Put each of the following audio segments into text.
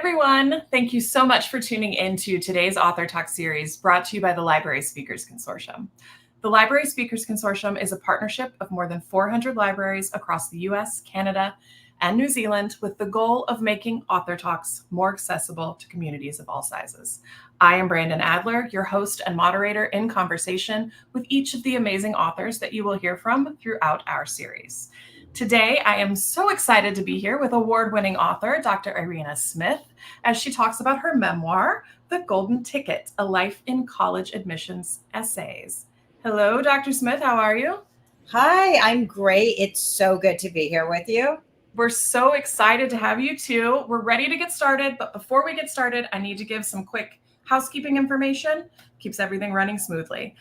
everyone. Thank you so much for tuning in to today's Author Talk series brought to you by the Library Speakers Consortium. The Library Speakers Consortium is a partnership of more than 400 libraries across the US, Canada, and New Zealand with the goal of making Author Talks more accessible to communities of all sizes. I am Brandon Adler, your host and moderator in conversation with each of the amazing authors that you will hear from throughout our series. Today, I am so excited to be here with award-winning author Dr. Irena Smith as she talks about her memoir, The Golden Ticket, A Life in College Admissions Essays. Hello, Dr. Smith, how are you? Hi, I'm great. It's so good to be here with you. We're so excited to have you too. We're ready to get started, but before we get started, I need to give some quick housekeeping information. Keeps everything running smoothly.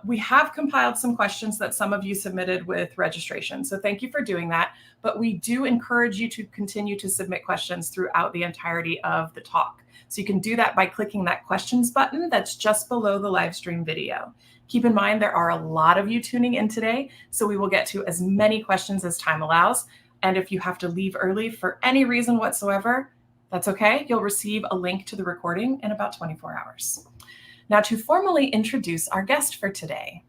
We have compiled some questions that some of you submitted with registration, so thank you for doing that. But we do encourage you to continue to submit questions throughout the entirety of the talk. So you can do that by clicking that questions button that's just below the live stream video. Keep in mind there are a lot of you tuning in today, so we will get to as many questions as time allows. And if you have to leave early for any reason whatsoever, that's okay. You'll receive a link to the recording in about 24 hours. Now, to formally introduce our guest for today,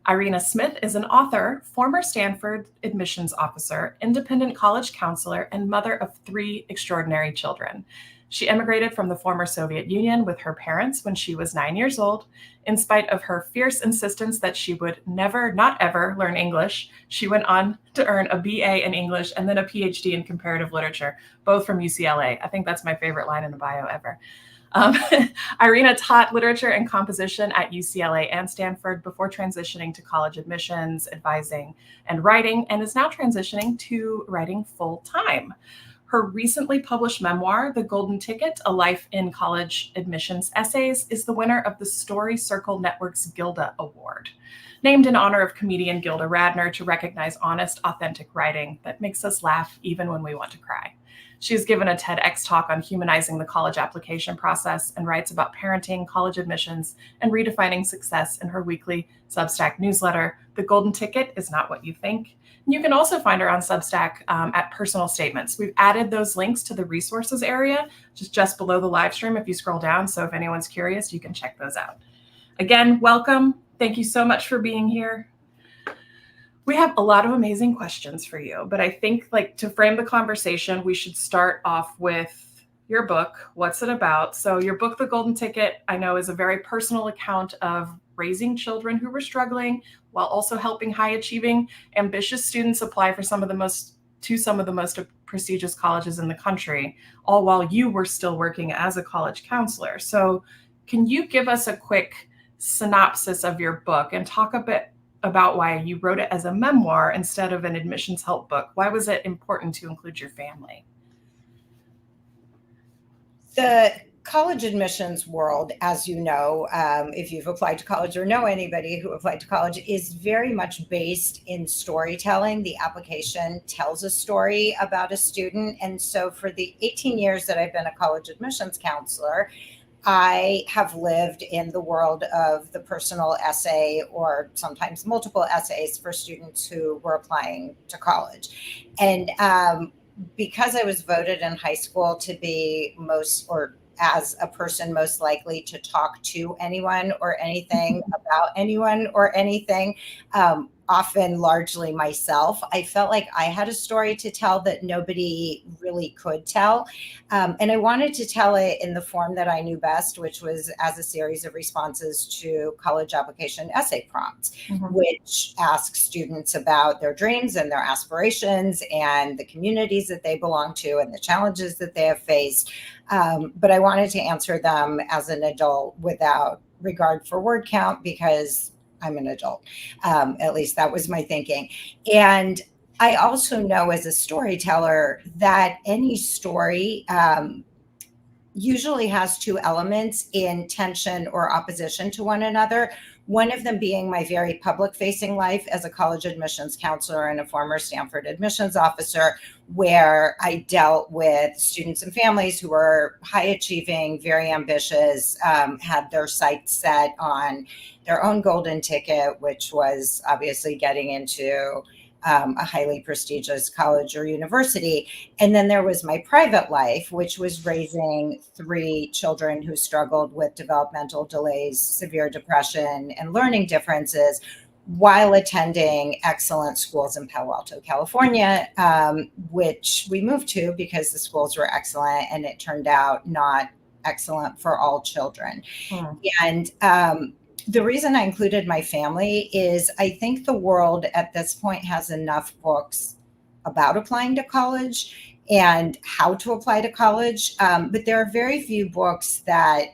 Irena Smith is an author, former Stanford Admissions Officer, independent college counselor, and mother of 3 extraordinary children. She immigrated from the former Soviet Union with her parents when she was 9 years old. In spite of her fierce insistence that she would never, not ever, learn English, she went on to earn a BA in English and then a PhD in comparative literature, both from UCLA. I think that's my favorite line in the bio ever. Irena taught literature and composition at UCLA and Stanford before transitioning to college admissions, advising, and writing, and is now transitioning to writing full-time. Her recently published memoir, The Golden Ticket, A Life in College Admissions Essays, is the winner of the Story Circle Network's Gilda Award, named in honor of comedian Gilda Radner to recognize honest, authentic writing that makes us laugh even when we want to cry. She has given a TEDx talk on humanizing the college application process and writes about parenting, college admissions, and redefining success in her weekly Substack newsletter, The Golden Ticket Is Not What You Think. And you can also find her on Substack at Personal Statements. We've added those links to the resources area, just below the live stream if you scroll down. So if anyone's curious, you can check those out. Again, welcome. Thank you so much for being here. We have a lot of amazing questions for you, but I think to frame the conversation, we should start off with your book. What's it about? So your book, The Golden Ticket, I know is a very personal account of raising children who were struggling while also helping high achieving, ambitious students apply for some of the most prestigious colleges in the country, all while you were still working as a college counselor. So can you give us a quick synopsis of your book and talk a bit about why you wrote it as a memoir instead of an admissions help book? Why was it important to include your family? The college admissions world, as you know, if you've applied to college or know anybody who applied to college, is very much based in storytelling. The application tells a story about a student. And so for the 18 years that I've been a college admissions counselor, I have lived in the world of the personal essay or sometimes multiple essays for students who were applying to college. And because I was voted in high school to be as a person most likely to talk to anyone or anything about anyone or anything, often largely myself, I felt like I had a story to tell that nobody really could tell. And I wanted to tell it in the form that I knew best, which was as a series of responses to college application essay prompts, which ask students about their dreams and their aspirations and the communities that they belong to and the challenges that they have faced. But I wanted to answer them as an adult without regard for word count because I'm an adult. At least that was my thinking. And I also know as a storyteller that any story usually has 2 elements in tension or opposition to one another. One of them being my very public-facing life as a college admissions counselor and a former Stanford Admissions Officer, where I dealt with students and families who were high-achieving, very ambitious, had their sights set on their own golden ticket, which was obviously getting into a highly prestigious college or university. And then there was my private life, which was raising 3 children who struggled with developmental delays, severe depression, and learning differences while attending excellent schools in Palo Alto, California, which we moved to because the schools were excellent and it turned out not excellent for all children. Hmm. And the reason I included my family is I think the world at this point has enough books about applying to college and how to apply to college. But there are very few books that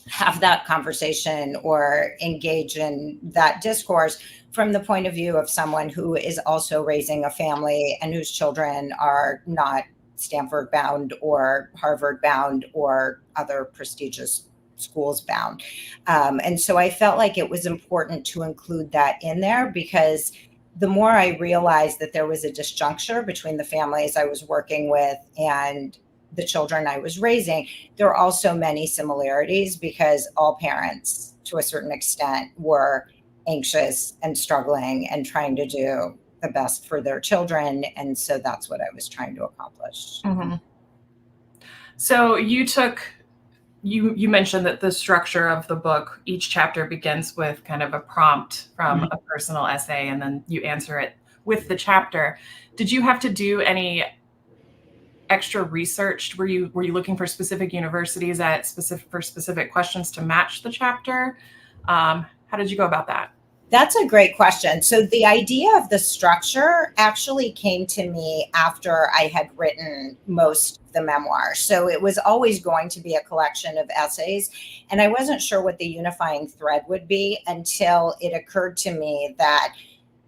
have that conversation or engage in that discourse from the point of view of someone who is also raising a family and whose children are not Stanford bound or Harvard bound or other prestigious schools bound. And so I felt like it was important to include that in there because the more I realized that there was a disjuncture between the families I was working with and the children I was raising, there are also many similarities because all parents, to a certain extent, were anxious and struggling and trying to do the best for their children. And so that's what I was trying to accomplish. Mm-hmm. So you mentioned that the structure of the book, each chapter begins with kind of a prompt from a personal essay, and then you answer it with the chapter. Did you have to do any extra research? Were you looking for specific universities for specific questions to match the chapter? How did you go about that? That's a great question. So the idea of the structure actually came to me after I had written most of the memoir. So it was always going to be a collection of essays. And I wasn't sure what the unifying thread would be until it occurred to me that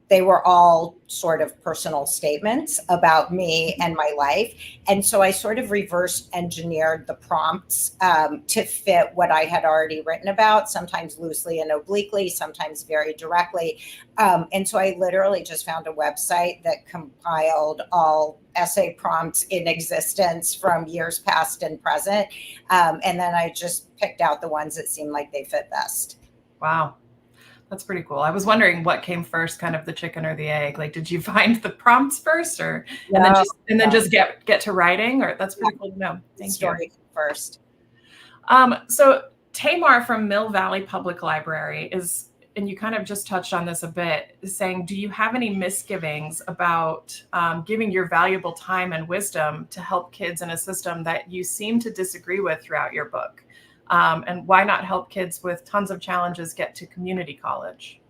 they were all sort of personal statements about me and my life. And so I sort of reverse engineered the prompts to fit what I had already written about, sometimes loosely and obliquely, sometimes very directly. And so I literally just found a website that compiled all essay prompts in existence from years past and present. And then I just picked out the ones that seemed like they fit best. Wow. That's pretty cool. I was wondering what came first, kind of the chicken or the egg. Like, did you find the prompts first, or and then just get to writing? Or that's pretty cool to know. Thank you. Story first. So Tamar from Mill Valley Public Library is, and you kind of just touched on this a bit, is saying, do you have any misgivings about giving your valuable time and wisdom to help kids in a system that you seem to disagree with throughout your book? And why not help kids with tons of challenges get to community college?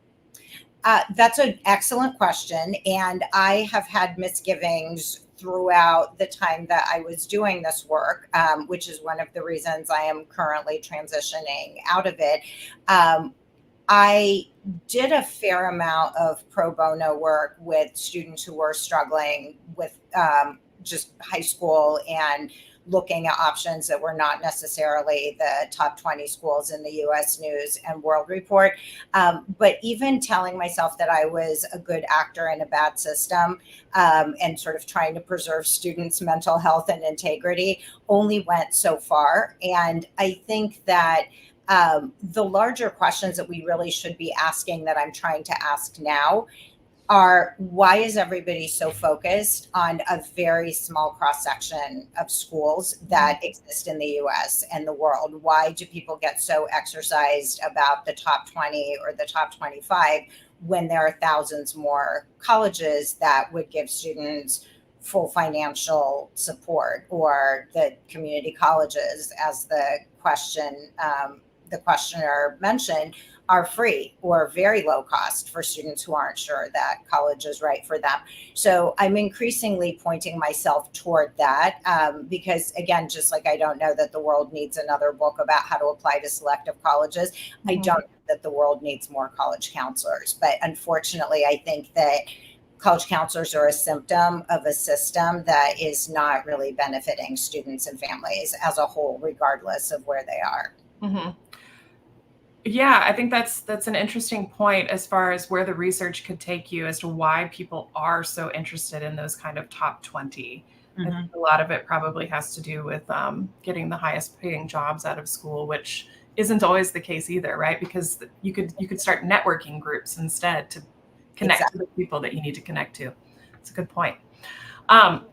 That's an excellent question. And I have had misgivings throughout the time that I was doing this work, which is one of the reasons I am currently transitioning out of it. I did a fair amount of pro bono work with students who were struggling with just high school and looking at options that were not necessarily the top 20 schools in the US News and World Report. But even telling myself that I was a good actor in a bad system and sort of trying to preserve students' mental health and integrity only went so far. And I think that the larger questions that we really should be asking that I'm trying to ask now are, why is everybody so focused on a very small cross-section of schools that exist in the US and the world? Why do people get so exercised about the top 20 or the top 25 when there are thousands more colleges that would give students full financial support, or the community colleges, as the questioner mentioned, are free or very low cost for students who aren't sure that college is right for them. So I'm increasingly pointing myself toward that because, again, just like I don't know that the world needs another book about how to apply to selective colleges, I don't know that the world needs more college counselors. But unfortunately, I think that college counselors are a symptom of a system that is not really benefiting students and families as a whole, regardless of where they are. Mm-hmm. Yeah, I think that's an interesting point as far as where the research could take you as to why people are so interested in those kind of top 20. I think a lot of it probably has to do with getting the highest paying jobs out of school, which isn't always the case either, right? Because you could start networking groups instead to connect to the people that you need to connect to. That's a good point. Um,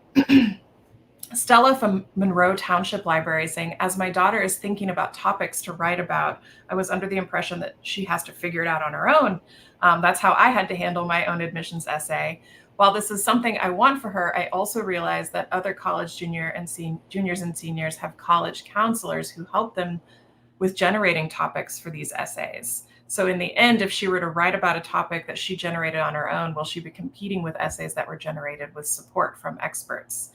Stella from Monroe Township Library saying, as my daughter is thinking about topics to write about, I was under the impression that she has to figure it out on her own. That's how I had to handle my own admissions essay. While this is something I want for her, I also realize that other college juniors and seniors have college counselors who help them with generating topics for these essays. So in the end, if she were to write about a topic that she generated on her own, will she be competing with essays that were generated with support from experts?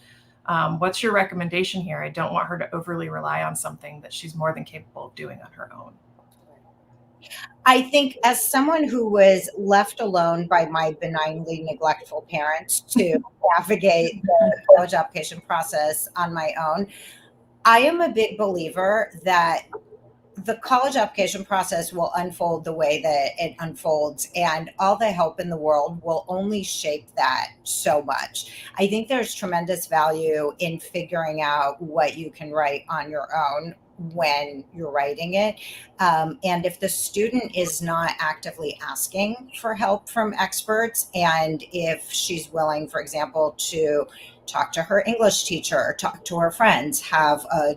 What's your recommendation here? I don't want her to overly rely on something that she's more than capable of doing on her own. I think as someone who was left alone by my benignly neglectful parents to navigate the college application process on my own, I am a big believer that the college application process will unfold the way that it unfolds, and all the help in the world will only shape that so much. I think there's tremendous value in figuring out what you can write on your own when you're writing it. And if the student is not actively asking for help from experts, and if she's willing, for example, to talk to her English teacher, talk to her friends, have a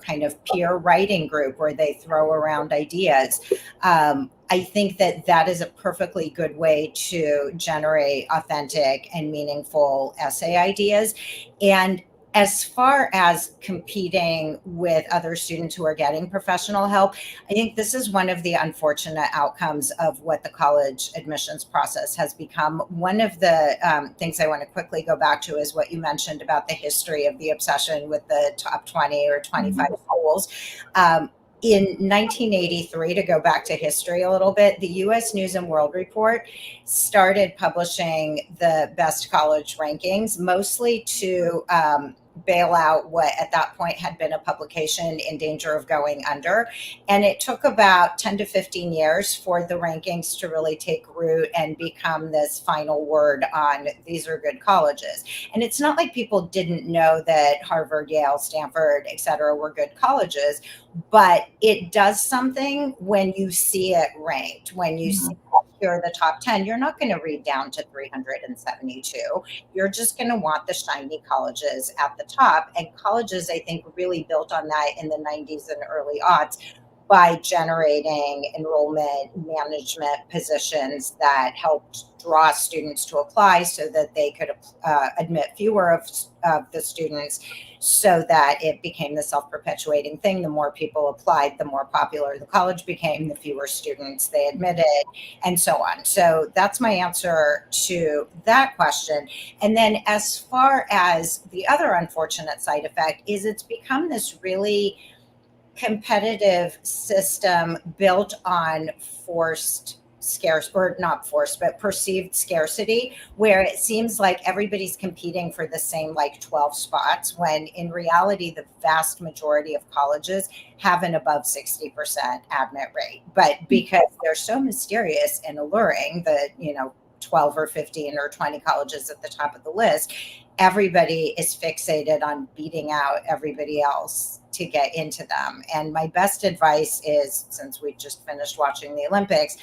kind of peer writing group where they throw around ideas. I think that that is a perfectly good way to generate authentic and meaningful essay ideas. And as far as competing with other students who are getting professional help, I think this is one of the unfortunate outcomes of what the college admissions process has become. One of the things I want to quickly go back to is what you mentioned about the history of the obsession with the top 20 or 25 schools. In 1983, to go back to history a little bit, the US News and World Report started publishing the best college rankings, mostly to bail out what at that point had been a publication in danger of going under. And it took about 10 to 15 years for the rankings to really take root and become this final word on these are good colleges. And it's not like people didn't know that Harvard, Yale, Stanford, et cetera, were good colleges, but it does something when you see it ranked, when you see here are the top 10, you're not going to read down to 372. You're just going to want the shiny colleges at the top. And colleges, I think, really built on that in the 90s and early aughts by generating enrollment management positions that helped draw students to apply so that they could admit fewer of the students, so that it became the self-perpetuating thing. The more people applied, the more popular the college became, the fewer students they admitted, and so on. So that's my answer to that question. And then as far as the other unfortunate side effect is, it's become this really competitive system built on perceived scarcity, where it seems like everybody's competing for the same 12 spots, when in reality the vast majority of colleges have an above 60% admit rate. But because they're so mysterious and alluring, the 12 or 15 or 20 colleges at the top of the list, everybody is fixated on beating out everybody else to get into them. And my best advice is, since we just finished watching the Olympics,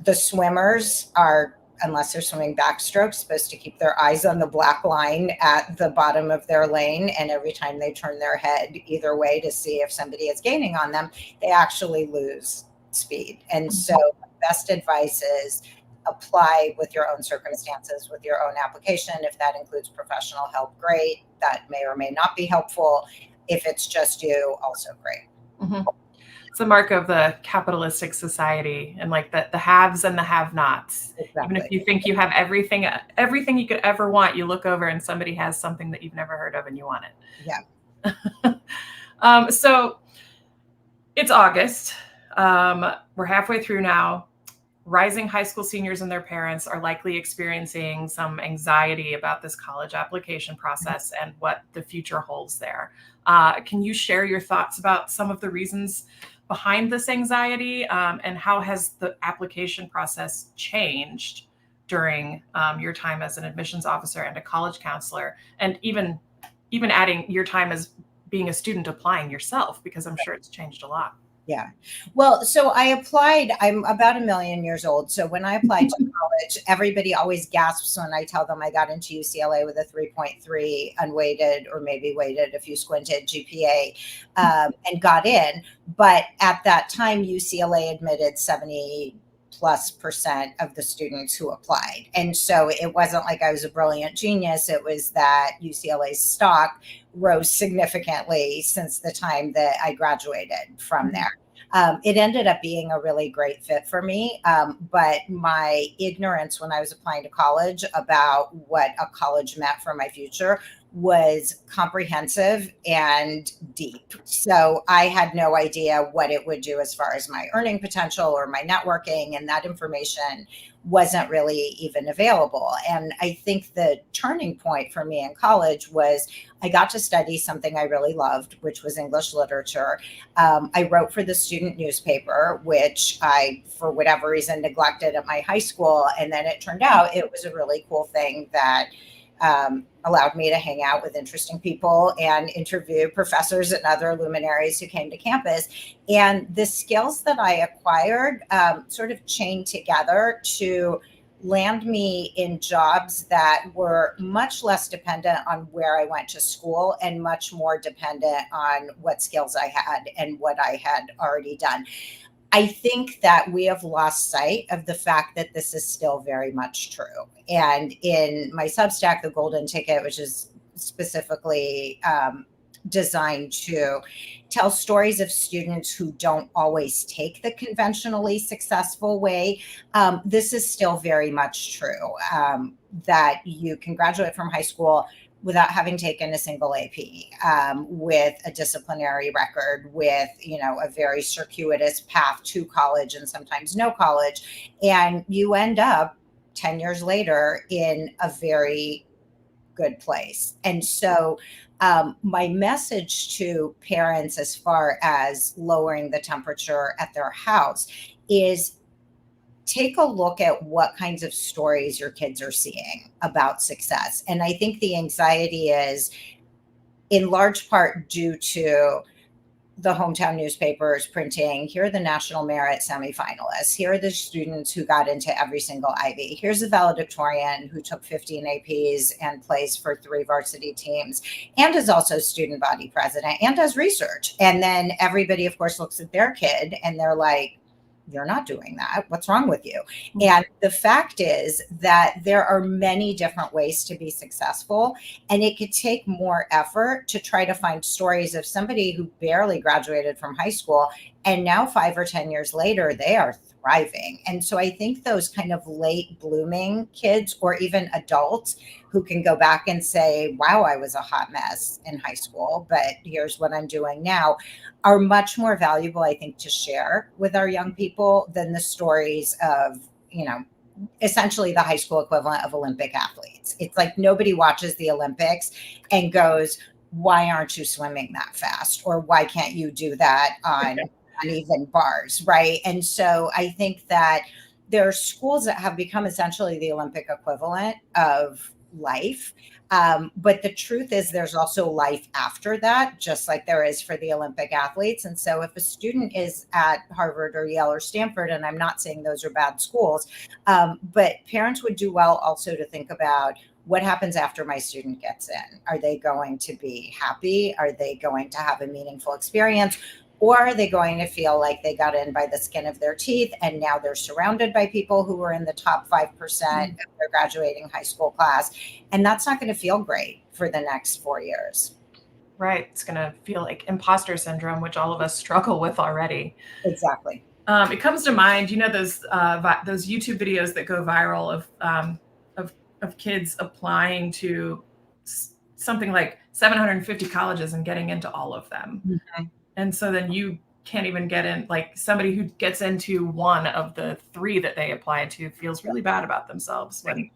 the swimmers are, unless they're swimming backstroke, supposed to keep their eyes on the black line at the bottom of their lane. And every time they turn their head either way to see if somebody is gaining on them, they actually lose speed. And so best advice is apply with your own circumstances, with your own application. If that includes professional help, great. That may or may not be helpful. If it's just you, also great. Mm-hmm. It's a mark of the capitalistic society, and the haves and the have-nots. Exactly. Even if you think you have everything you could ever want, you look over and somebody has something that you've never heard of and you want it. Yeah. So it's August. We're halfway through now. Rising high school seniors and their parents are likely experiencing some anxiety about this college application process and what the future holds there. Can you share your thoughts about some of the reasons behind this anxiety, and how has the application process changed during your time as an admissions officer and a college counselor, and even adding your time as being a student applying yourself, because I'm sure it's changed a lot. Yeah. Well, so I applied, I'm about 1 million years old. So when I applied to college, everybody always gasps when I tell them I got into UCLA with a 3.3 unweighted, or maybe weighted if you squinted, GPA, and got in. But at that time, UCLA admitted 70+% of the students who applied. And so it wasn't like I was a brilliant genius. It was that UCLA's stock rose significantly since the time that I graduated from there. It ended up being a really great fit for me. But my ignorance when I was applying to college about what a college meant for my future was comprehensive and deep. So I had no idea what it would do as far as my earning potential or my networking, and that information wasn't really even available. And I think the turning point for me in college was I got to study something I really loved, which was English literature. I wrote for the student newspaper, which I, for whatever reason, neglected at my high school. And then it turned out it was a really cool thing that allowed me to hang out with interesting people and interview professors and other luminaries who came to campus. And the skills that I acquired sort of chained together to land me in jobs that were much less dependent on where I went to school and much more dependent on what skills I had and what I had already done. I think that we have lost sight of the fact that this is still very much true. And in my Substack, The Golden Ticket, which is specifically designed to tell stories of students who don't always take the conventionally successful way, this is still very much true, that you can graduate from high school without having taken a single AP, with a disciplinary record, with, a very circuitous path to college and sometimes no college. And you end up 10 years later in a very good place. And so my message to parents as far as lowering the temperature at their house is take a look at what kinds of stories your kids are seeing about success. And I think the anxiety is in large part due to the hometown newspapers printing, here are the national merit semifinalists. Here are the students who got into every single Ivy. Here's a valedictorian who took 15 APs and plays for 3 varsity teams and is also student body president and does research. And then everybody, of course, looks at their kid and they're like, you're not doing that. What's wrong with you? And the fact is that there are many different ways to be successful. And it could take more effort to try to find stories of somebody who barely graduated from high school. And now 5 or 10 years later, they are thriving. And so I think those kind of late blooming kids or even adults who can go back and say, wow, I was a hot mess in high school, but here's what I'm doing now, are much more valuable, I think, to share with our young people than the stories of, essentially the high school equivalent of Olympic athletes. It's like nobody watches the Olympics and goes, why aren't you swimming that fast? Or why can't you do that on uneven bars, right? And so I think that there are schools that have become essentially the Olympic equivalent of life. But the truth is there's also life after that, just like there is for the Olympic athletes. And so if a student is at Harvard or Yale or Stanford, and I'm not saying those are bad schools, but parents would do well also to think about what happens after my student gets in. Are they going to be happy? Are they going to have a meaningful experience? Or are they going to feel like they got in by the skin of their teeth and now they're surrounded by people who were in the top 5% of their graduating high school class? And that's not going to feel great for the next 4 years. Right. It's going to feel like imposter syndrome, which all of us struggle with already. Exactly. It comes to mind, those YouTube videos that go viral of kids applying to something like 750 colleges and getting into all of them. Mm-hmm. And so then you can't even get in, like somebody who gets into one of the 3 that they applied to feels really bad about themselves. When,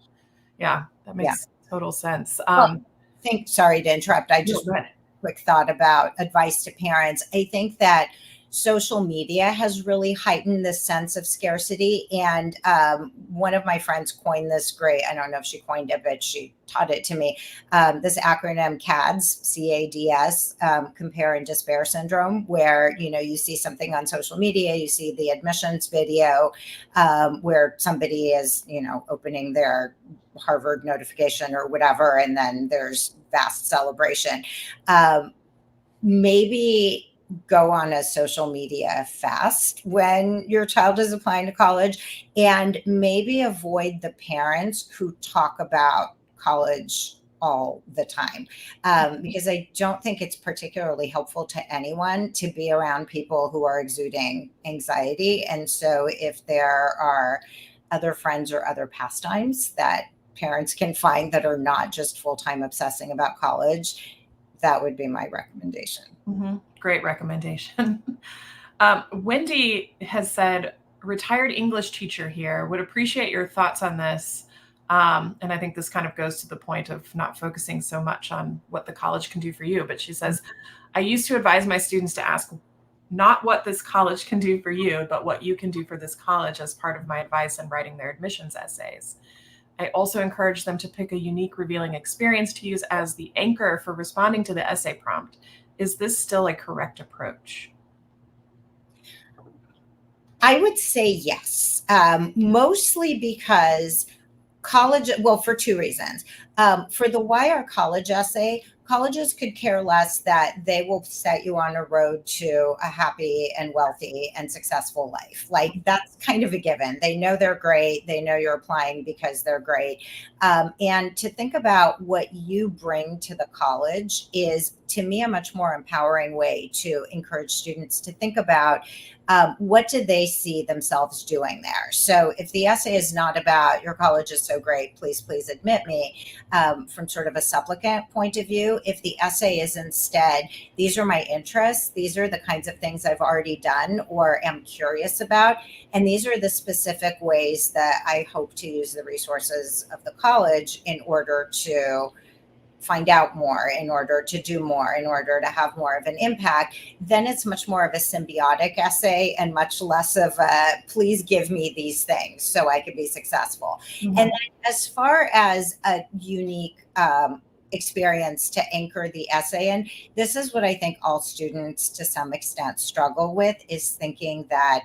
that makes total sense. Sorry to interrupt. I just quick thought about advice to parents. I think that social media has really heightened this sense of scarcity. And one of my friends coined this great, I don't know if she coined it, but she taught it to me, this acronym CADS, CADS, compare and despair syndrome, where, you see something on social media, you see the admissions video where somebody is, opening their Harvard notification or whatever, and then there's vast celebration. Maybe go on a social media fast when your child is applying to college, and maybe avoid the parents who talk about college all the time, because I don't think it's particularly helpful to anyone to be around people who are exuding anxiety. And so if there are other friends or other pastimes that parents can find that are not just full-time obsessing about college, that would be my recommendation. Mm-hmm. Great recommendation. Wendy has said, retired English teacher here, would appreciate your thoughts on this. And I think this kind of goes to the point of not focusing so much on what the college can do for you. But she says, I used to advise my students to ask not what this college can do for you, but what you can do for this college as part of my advice in writing their admissions essays. I also encourage them to pick a unique, revealing experience to use as the anchor for responding to the essay prompt. Is this still a correct approach? I would say yes, mostly because college, well, for two reasons. For the why our college essay, colleges could care less that they will set you on a road to a happy and wealthy and successful life. Like, that's kind of a given. They know they're great. They know you're applying because they're great. And to think about what you bring to the college is, to me, a much more empowering way to encourage students to think about what do they see themselves doing there. So if the essay is not about your college is so great, please, please admit me, from sort of a supplicant point of view, if the essay is instead, these are my interests, these are the kinds of things I've already done or am curious about, and these are the specific ways that I hope to use the resources of the college in order to find out more, in order to do more, in order to have more of an impact, then it's much more of a symbiotic essay and much less of a, please give me these things so I could be successful. Mm-hmm. And as far as a unique experience to anchor the essay in, this is what I think all students to some extent struggle with, is thinking that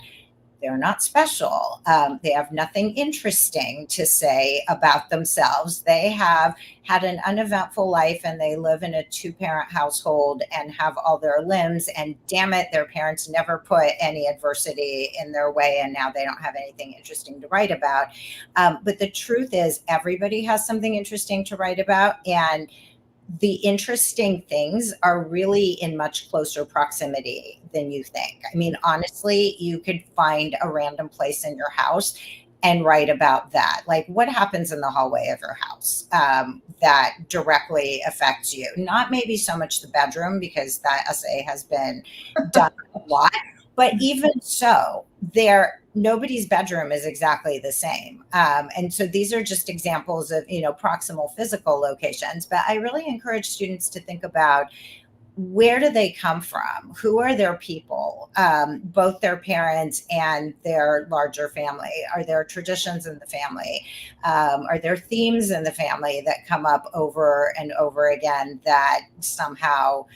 they're not special. They have nothing interesting to say about themselves. They have had an uneventful life and they live in a 2-parent household and have all their limbs. And damn it, their parents never put any adversity in their way. And now they don't have anything interesting to write about. But the truth is, everybody has something interesting to write about. And the interesting things are really in much closer proximity than you think. I mean, honestly, you could find a random place in your house and write about that. Like, what happens in the hallway of your house that directly affects you? Not maybe so much the bedroom, because that essay has been done a lot, but even so, nobody's bedroom is exactly the same. And so these are just examples of, proximal physical locations. But I really encourage students to think about, where do they come from? Who are their people? Both their parents and their larger family. Are there traditions in the family? Are there themes in the family that come up over and over again that somehow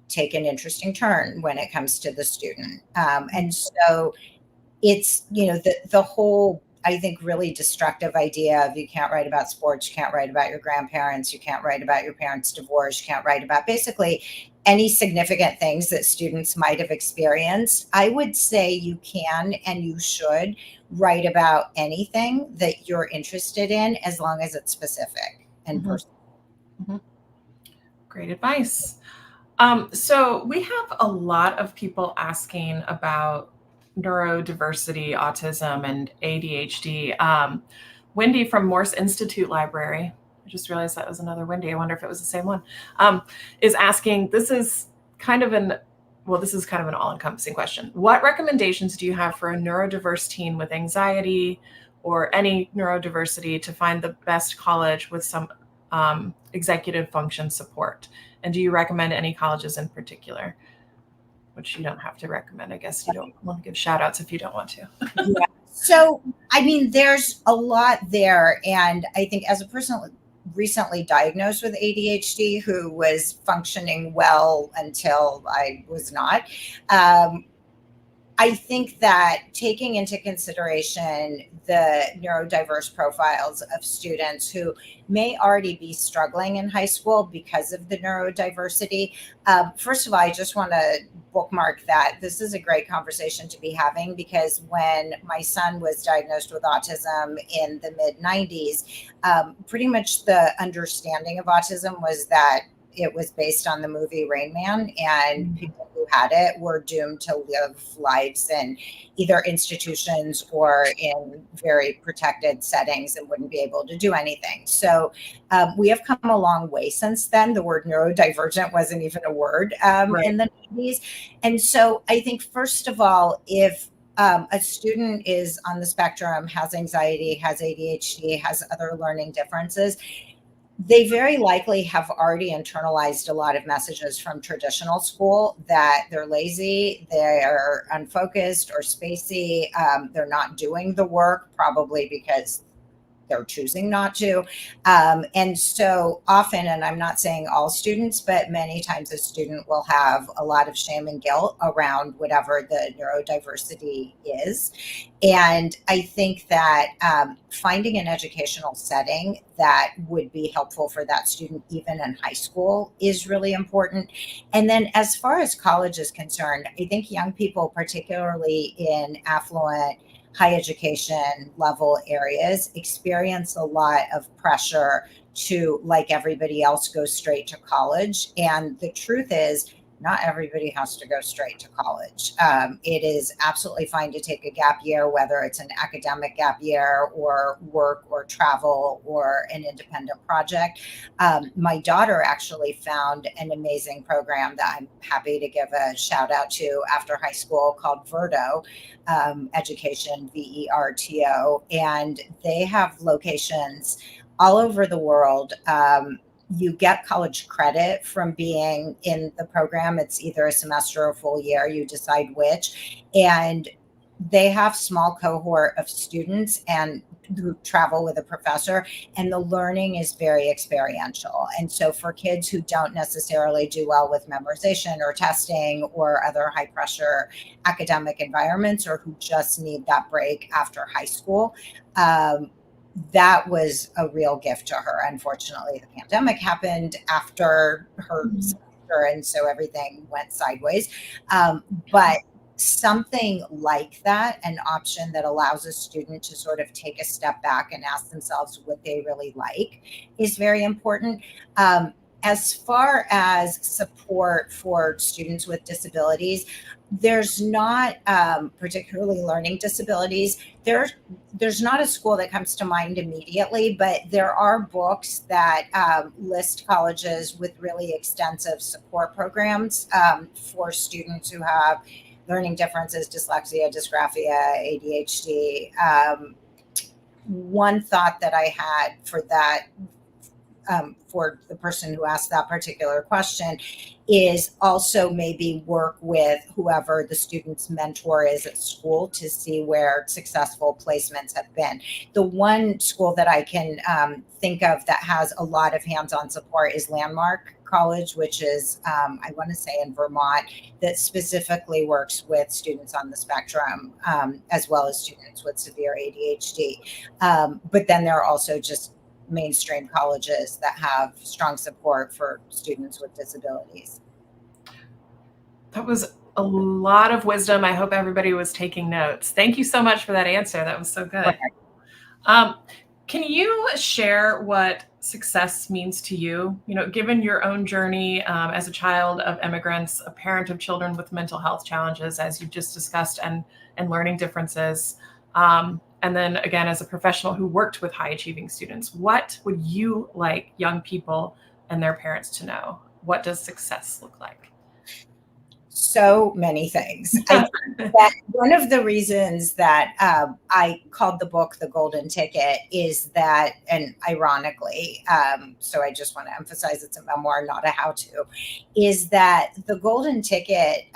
take an interesting turn when it comes to the student? And so it's, the whole, I think, really destructive idea of, you can't write about sports, you can't write about your grandparents, you can't write about your parents' divorce, you can't write about basically any significant things that students might have experienced. I would say you can and you should write about anything that you're interested in, as long as it's specific and personal. Mm-hmm. Great advice. So we have a lot of people asking about neurodiversity, autism, and ADHD. Wendy from Morse Institute Library, I just realized that was another Wendy. I wonder if it was the same one, is asking, this is kind of an all-encompassing question. What recommendations do you have for a neurodiverse teen with anxiety or any neurodiversity to find the best college with some executive function support? And do you recommend any colleges in particular? which you don't have to recommend. I guess you don't want to give shout outs if you don't want to. Yeah. So, I mean, there's a lot there. And I think as a person recently diagnosed with ADHD who was functioning well until I was not, I think that taking into consideration the neurodiverse profiles of students who may already be struggling in high school because of the neurodiversity, first of all, I just want to bookmark that this is a great conversation to be having, because when my son was diagnosed with autism in the mid 90s, pretty much the understanding of autism was that it was based on the movie Rain Man, and people who had it were doomed to live lives in either institutions or in very protected settings and wouldn't be able to do anything. So we have come a long way since then. The word neurodivergent wasn't even a word in the 90s. And so I think, first of all, if a student is on the spectrum, has anxiety, has ADHD, has other learning differences, they very likely have already internalized a lot of messages from traditional school that they're lazy, they're unfocused or spacey, they're not doing the work, probably because they're choosing not to. And so often, and I'm not saying all students, but many times a student will have a lot of shame and guilt around whatever the neurodiversity is. And I think that finding an educational setting that would be helpful for that student, even in high school, is really important. And then as far as college is concerned, I think young people, particularly in affluent, high education level areas, experience a lot of pressure to, like everybody else, go straight to college. And the truth is, not everybody has to go straight to college. It is absolutely fine to take a gap year, whether it's an academic gap year or work or travel or an independent project. My daughter actually found an amazing program that I'm happy to give a shout out to after high school called Verto Education, VERTO. And they have locations all over the world. You get college credit from being in the program. It's either a semester or a full year, you decide which. And they have small cohort of students and who travel with a professor, and the learning is very experiential. And so for kids who don't necessarily do well with memorization or testing or other high pressure academic environments, or who just need that break after high school, that was a real gift to her. Unfortunately, the pandemic happened after her semester, and so everything went sideways. But something like that, an option that allows a student to sort of take a step back and ask themselves what they really like, is very important. As far as support for students with disabilities, there's not particularly learning disabilities. There's not a school that comes to mind immediately, but there are books that list colleges with really extensive support programs for students who have learning differences, dyslexia, dysgraphia, ADHD. One thought that I had for that, for the person who asked that particular question, is also maybe work with whoever the student's mentor is at school to see where successful placements have been. The one school that I can think of that has a lot of hands-on support is Landmark College, which is, I want to say, in Vermont, that specifically works with students on the spectrum, as well as students with severe ADHD. But then there are also just mainstream colleges that have strong support for students with disabilities. That was a lot of wisdom. I hope everybody was taking notes. Thank you so much for that answer. That was so good. Can you share what success means to you? You know, given your own journey as a child of immigrants, a parent of children with mental health challenges, as you just discussed, and learning differences. And then again, as a professional who worked with high achieving students, what would you like young people and their parents to know? What does success look like? So many things. I think that one of the reasons that I called the book The Golden Ticket is that, and ironically, so I just want to emphasize it's a memoir, not a how-to, is that the golden ticket,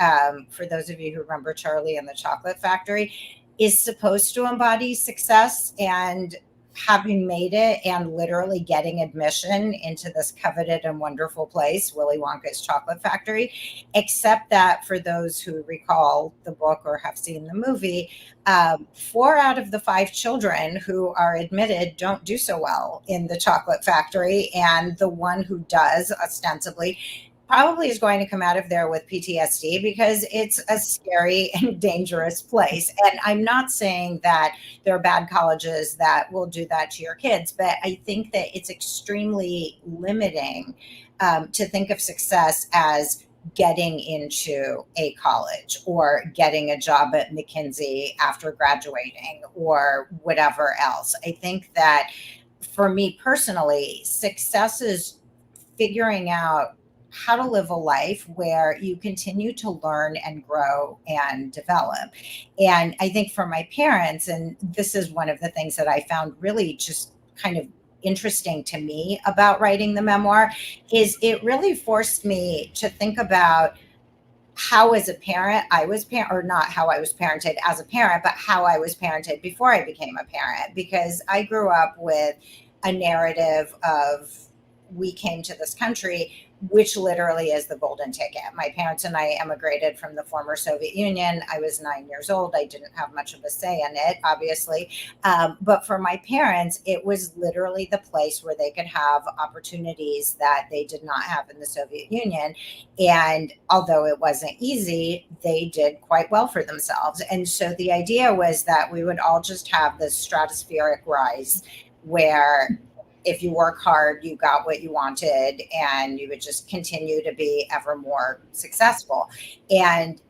for those of you who remember Charlie and the Chocolate Factory, is supposed to embody success and having made it and literally getting admission into this coveted and wonderful place, Willy Wonka's Chocolate Factory, except that for those who recall the book or have seen the movie, 4 out of the 5 children who are admitted don't do so well in the chocolate factory. And the one who does, ostensibly, probably is going to come out of there with PTSD because it's a scary and dangerous place. And I'm not saying that there are bad colleges that will do that to your kids, but I think that it's extremely limiting to think of success as getting into a college or getting a job at McKinsey after graduating or whatever else. I think that for me personally, success is figuring out how to live a life where you continue to learn and grow and develop. And I think for my parents, and this is one of the things that I found really just kind of interesting to me about writing the memoir, is it really forced me to think about how as a parent I was or not how I was parented as a parent, but how I was parented before I became a parent, because I grew up with a narrative of we came to this country, which literally is the golden ticket. My parents and I emigrated from the former Soviet Union. I was 9 years old. I didn't have much of a say in it, obviously. But for my parents, it was literally the place where they could have opportunities that they did not have in the Soviet Union. And although it wasn't easy, they did quite well for themselves. And so the idea was that we would all just have this stratospheric rise where if you work hard, you got what you wanted, and you would just continue to be ever more successful. And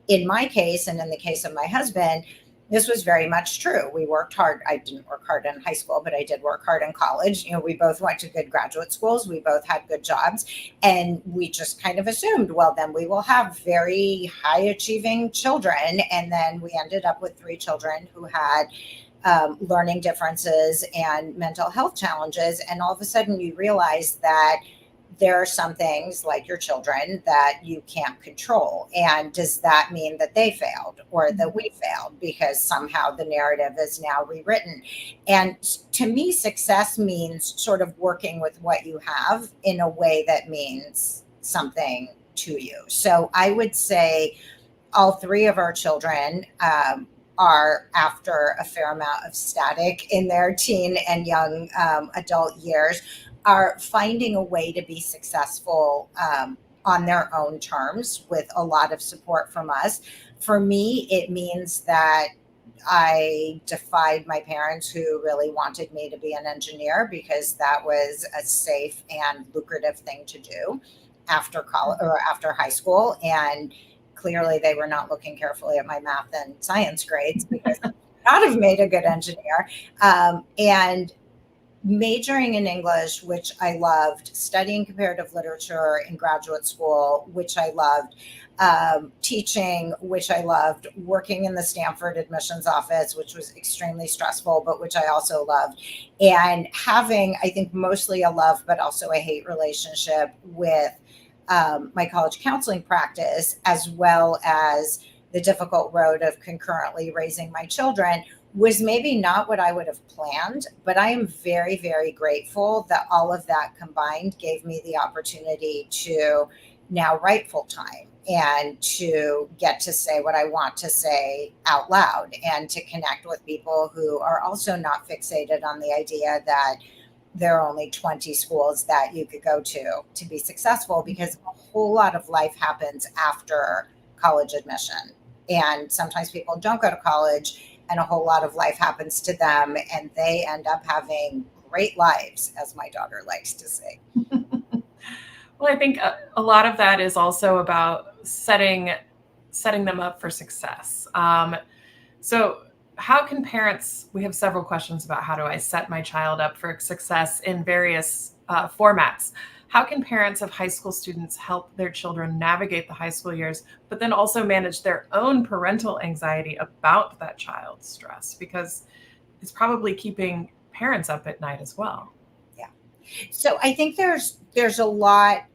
in my case, and in the case of my husband, this was very much true. We worked hard. I didn't work hard in high school, but I did work hard in college. We both went to good graduate schools. We both had good jobs. And we just kind of assumed, well, then we will have very high achieving children. And then we ended up with 3 children who had learning differences and mental health challenges. And all of a sudden you realize that there are some things like your children that you can't control. And does that mean that they failed or that we failed because somehow the narrative is now rewritten? And to me, success means sort of working with what you have in a way that means something to you. So I would say all 3 of our children are, after a fair amount of static in their teen and young adult years, are finding a way to be successful on their own terms with a lot of support from us. For me, it means that I defied my parents who really wanted me to be an engineer because that was a safe and lucrative thing to do after college or after high school. And clearly they were not looking carefully at my math and science grades because I would not have made a good engineer. And majoring in English, which I loved, studying comparative literature in graduate school, which I loved, teaching, which I loved, working in the Stanford Admissions Office, which was extremely stressful, but which I also loved, and having, I think, mostly a love, but also a hate relationship with my college counseling practice, as well as the difficult road of concurrently raising my children, was maybe not what I would have planned, but I am very, very grateful that all of that combined gave me the opportunity to now write full time and to get to say what I want to say out loud and to connect with people who are also not fixated on the idea that there are only 20 schools that you could go to be successful, because a whole lot of life happens after college admission. And sometimes people don't go to college and a whole lot of life happens to them and they end up having great lives, as my daughter likes to say. Well, I think a lot of that is also about setting them up for success. So how can parents, we have several questions about how do I set my child up for success in various formats. how can parents of high school students help their children navigate the high school years, but then also manage their own parental anxiety about that child's stress? Because it's probably keeping parents up at night as well. Yeah. So I think there's a lot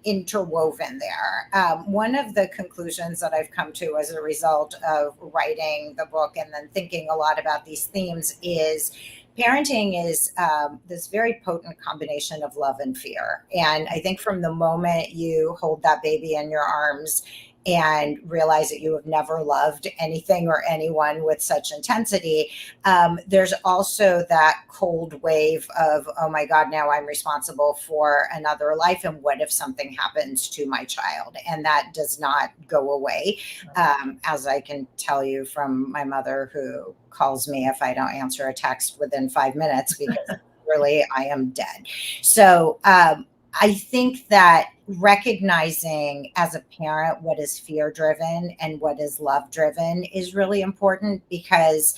interwoven there. One of the conclusions that I've come to as a result of writing the book and then thinking a lot about these themes is parenting is this very potent combination of love and fear. And I think from the moment you hold that baby in your arms and realize that you have never loved anything or anyone with such intensity, there's also that cold wave of, oh my God, now I'm responsible for another life. And what if something happens to my child? And that does not go away. As I can tell you from my mother, who calls me if I don't answer a text within 5 minutes, because really I am dead. So I think that recognizing as a parent what is fear driven and what is love driven is really important, because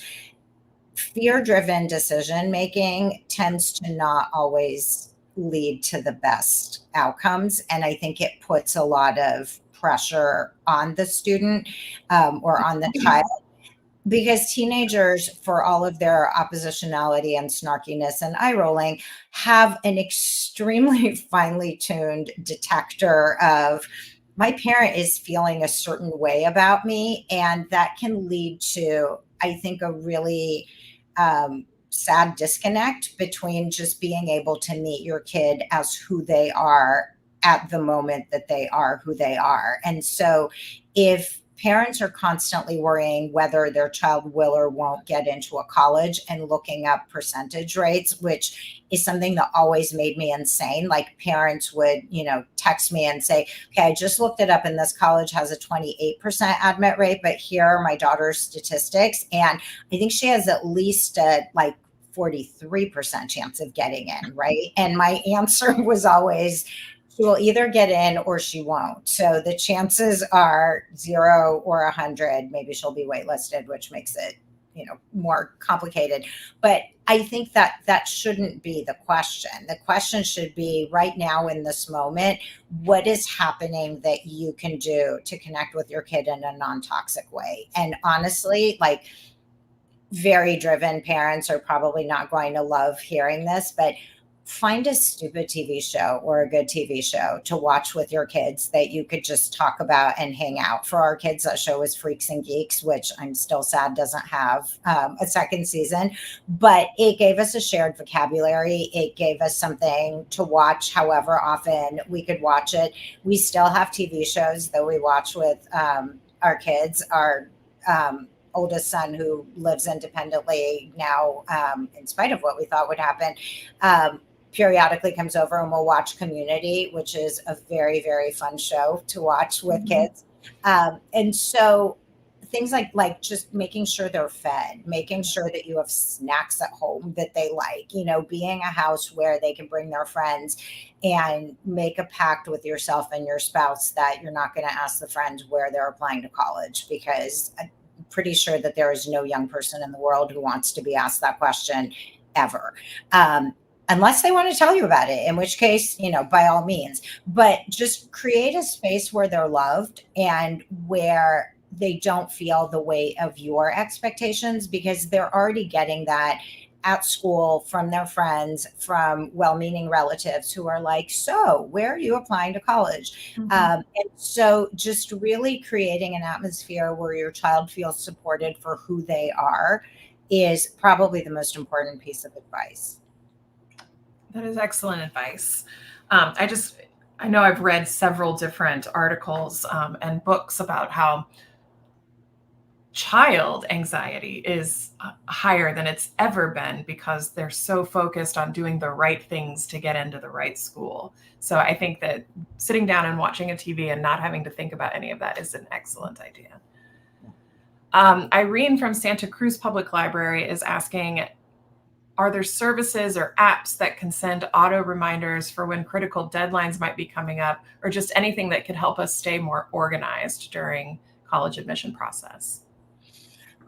fear driven decision making tends to not always lead to the best outcomes. And I think it puts a lot of pressure on the student or on the child, because teenagers, for all of their oppositionality and snarkiness and eye rolling, have an extremely finely tuned detector of, my parent is feeling a certain way about me. And that can lead to, I think, a really sad disconnect between just being able to meet your kid as who they are at the moment that they are who they are. And so if parents are constantly worrying whether their child will or won't get into a college and looking up percentage rates, which is something that always made me insane. Like parents would, text me and say, okay, I just looked it up and this college has a 28% admit rate, but here are my daughter's statistics. And I think she has at least a 43% chance of getting in, right? And my answer was always, she will either get in or she won't. So the chances are 0 or 100. Maybe she'll be waitlisted, which makes it, more complicated. But I think that shouldn't be the question. The question should be, right now in this moment, what is happening that you can do to connect with your kid in a non-toxic way? And honestly, very driven parents are probably not going to love hearing this, but find a stupid TV show or a good TV show to watch with your kids that you could just talk about and hang out. For our kids, that show is Freaks and Geeks, which I'm still sad doesn't have a second season, but it gave us a shared vocabulary. It gave us something to watch however often we could watch it. We still have TV shows that we watch with our kids. Our oldest son, who lives independently now, in spite of what we thought would happen, periodically comes over and we'll watch Community, which is a very, very fun show to watch with kids. And so things like just making sure they're fed, making sure that you have snacks at home that they like, being a house where they can bring their friends, and make a pact with yourself and your spouse that you're not going to ask the friends where they're applying to college, because I'm pretty sure that there is no young person in the world who wants to be asked that question ever. Unless they want to tell you about it, in which case, by all means, but just create a space where they're loved and where they don't feel the weight of your expectations, because they're already getting that at school from their friends, from well-meaning relatives who are like, so where are you applying to college? And so just really creating an atmosphere where your child feels supported for who they are is probably the most important piece of advice. That is excellent advice. I know I've read several different articles and books about how child anxiety is higher than it's ever been, because they're so focused on doing the right things to get into the right school. So I think that sitting down and watching a TV and not having to think about any of that is an excellent idea. Irene from Santa Cruz Public Library is asking, are there services or apps that can send auto reminders for when critical deadlines might be coming up, or just anything that could help us stay more organized during college admission process?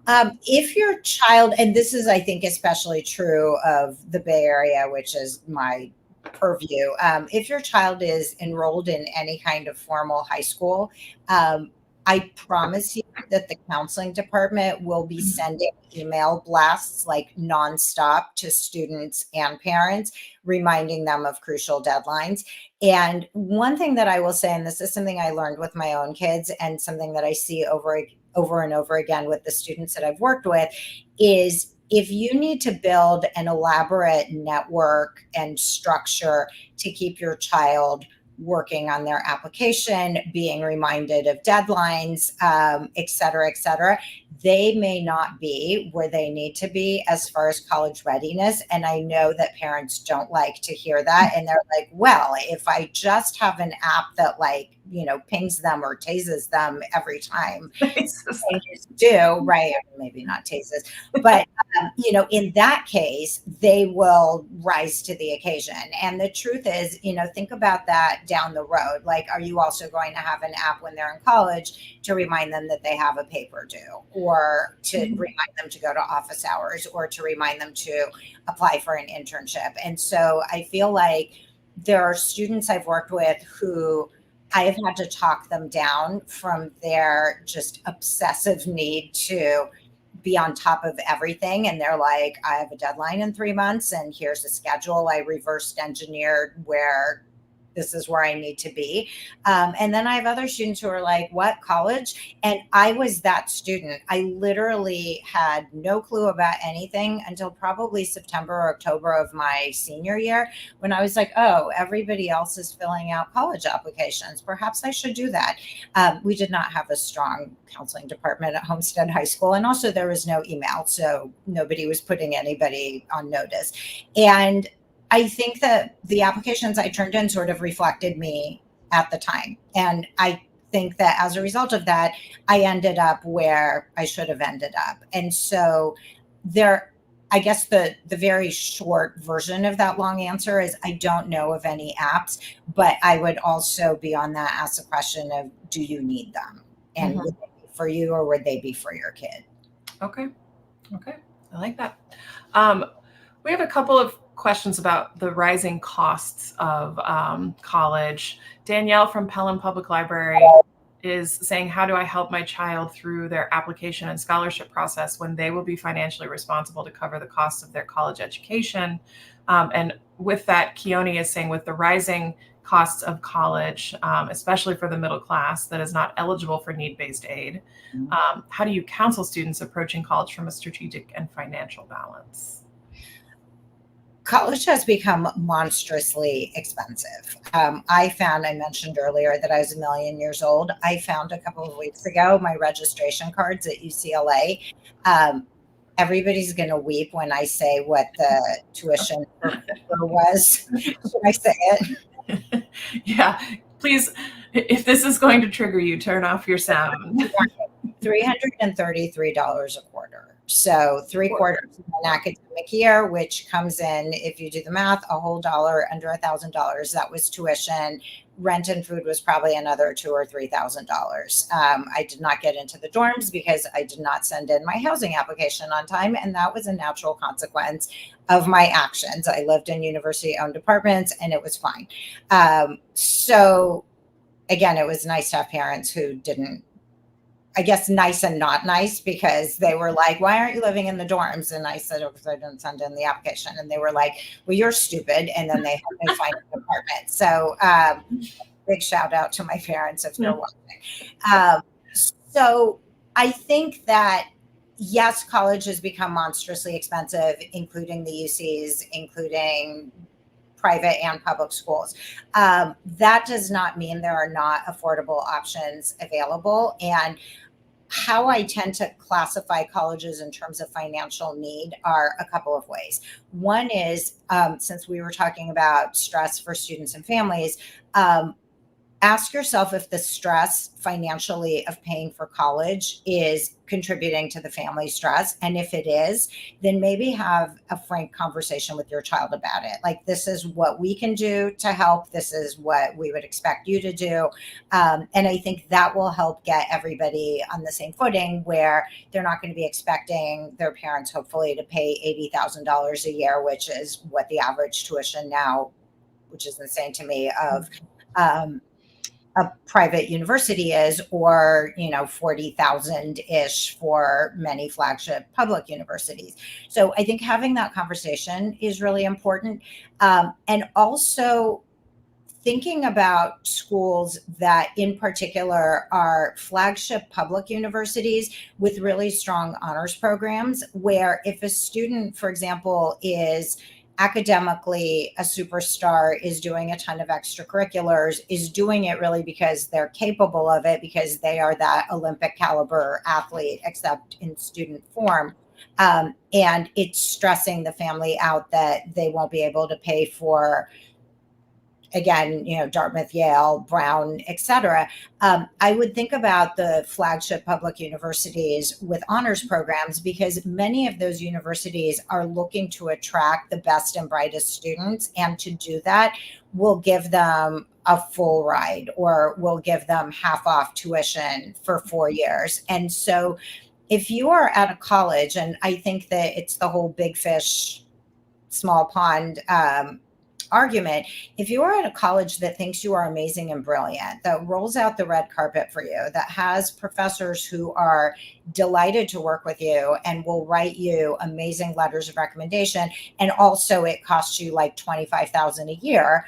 If your child, and this is, I think, especially true of the Bay Area, which is my purview. If your child is enrolled in any kind of formal high school, I promise you that the counseling department will be sending email blasts like nonstop to students and parents, reminding them of crucial deadlines. And one thing that I will say, and this is something I learned with my own kids and something that I see over and over again with the students that I've worked with, is if you need to build an elaborate network and structure to keep your child working on their application, being reminded of deadlines, et cetera, they may not be where they need to be as far as college readiness. And I know that parents don't like to hear that. And they're like, well, if I just have an app that pings them or tases them every time they just do, right? Maybe not tases, but in that case, they will rise to the occasion. And the truth is, think about that down the road. Like, are you also going to have an app when they're in college to remind them that they have a paper due, or to remind them to go to office hours, or to remind them to apply for an internship? And so I feel like there are students I've worked with who I have had to talk them down from their just obsessive need to be on top of everything. And they're like, I have a deadline in 3 months and here's a schedule I reversed engineered where this is where I need to be. And then I have other students who are like, what, college? And I was that student. I literally had no clue about anything until probably September or October of my senior year, when I was like, oh, everybody else is filling out college applications. Perhaps I should do that. We did not have a strong counseling department at Homestead High School. And also there was no email, so nobody was putting anybody on notice. And I think that the applications I turned in sort of reflected me at the time. And I think that as a result of that, I ended up where I should have ended up. And so I guess the very short version of that long answer is I don't know of any apps, but I would also beyond that ask the question of, do you need them? And would they be for you or would they be for your kid? Okay. I like that. We have a couple of questions about the rising costs of college. Danielle from Pelham Public Library is saying, how do I help my child through their application and scholarship process when they will be financially responsible to cover the costs of their college education? And with that, Keone is saying, with the rising costs of college, especially for the middle class that is not eligible for need-based aid, how do you counsel students approaching college from a strategic and financial balance? College has become monstrously expensive. I mentioned earlier that I was 1,000,000 years old. I found a couple of weeks ago my registration cards at UCLA. Everybody's going to weep when I say what the tuition was. Should I say it? Yeah, please. If this is going to trigger you, turn off your sound. $333 a quarter. So 3/4 of an academic year, which comes in, if you do the math, a whole dollar, under $1,000. That was tuition. Rent and food was probably another $2,000 or $3,000. I did not get into the dorms because I did not send in my housing application on time. And that was a natural consequence of my actions. I lived in university-owned apartments and it was fine. So again, it was nice to have parents who didn't, I guess, nice and not nice, because they were like, why aren't you living in the dorms? And I said, oh, because I didn't send in the application. And they were like, well, you're stupid. And then they helped me find an apartment. So big shout out to my parents if they're watching. So I think that, yes, college has become monstrously expensive, including the UCs, including private and public schools. That does not mean there are not affordable options available. And how I tend to classify colleges in terms of financial need are a couple of ways. One is, since we were talking about stress for students and families, ask yourself if the stress financially of paying for college is contributing to the family stress. And if it is, then maybe have a frank conversation with your child about it. Like, this is what we can do to help. This is what we would expect you to do. And I think that will help get everybody on the same footing, where they're not going to be expecting their parents, hopefully, to pay $80,000 a year, which is what the average tuition now which is insane to me, of a private university is, or 40,000 ish for many flagship public universities. So I think having that conversation is really important, and also thinking about schools that in particular are flagship public universities with really strong honors programs, where if a student, for example, is academically a superstar, is doing a ton of extracurriculars, is doing it really because they're capable of it, because they are that Olympic caliber athlete, except in student form. And it's stressing the family out that they won't be able to pay for, again, Dartmouth, Yale, Brown, et cetera. I would think about the flagship public universities with honors programs, because many of those universities are looking to attract the best and brightest students. And to do that, will give them a full ride, or will give them half off tuition for 4 years. And so if you are at a college, and I think that it's the whole big fish, small pond argument, if you are at a college that thinks you are amazing and brilliant, that rolls out the red carpet for you, that has professors who are delighted to work with you and will write you amazing letters of recommendation, and also it costs you like $25,000 a year,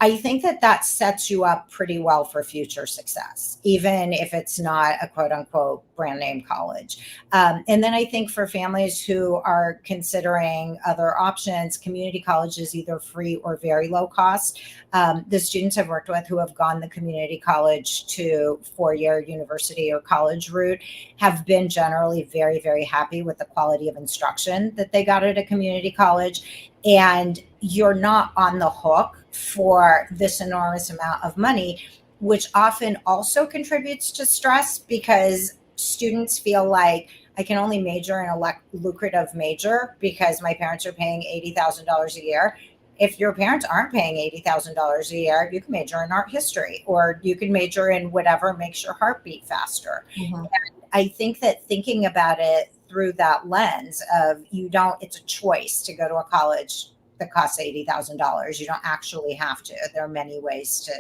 I think that that sets you up pretty well for future success, even if it's not a quote unquote brand name college. And then I think for families who are considering other options, community college is either free or very low cost. The students I've worked with who have gone the community college to 4-year university or college route have been generally very, very happy with the quality of instruction that they got at a community college. And you're not on the hook for this enormous amount of money, which often also contributes to stress, because students feel like, I can only major in a lucrative major because my parents are paying $80,000 a year. If your parents aren't paying $80,000 a year, you can major in art history, or you can major in whatever makes your heart beat faster. Mm-hmm. And I think that thinking about it through that lens of, it's a choice to go to a college that costs $80,000. You don't actually have to. There are many ways to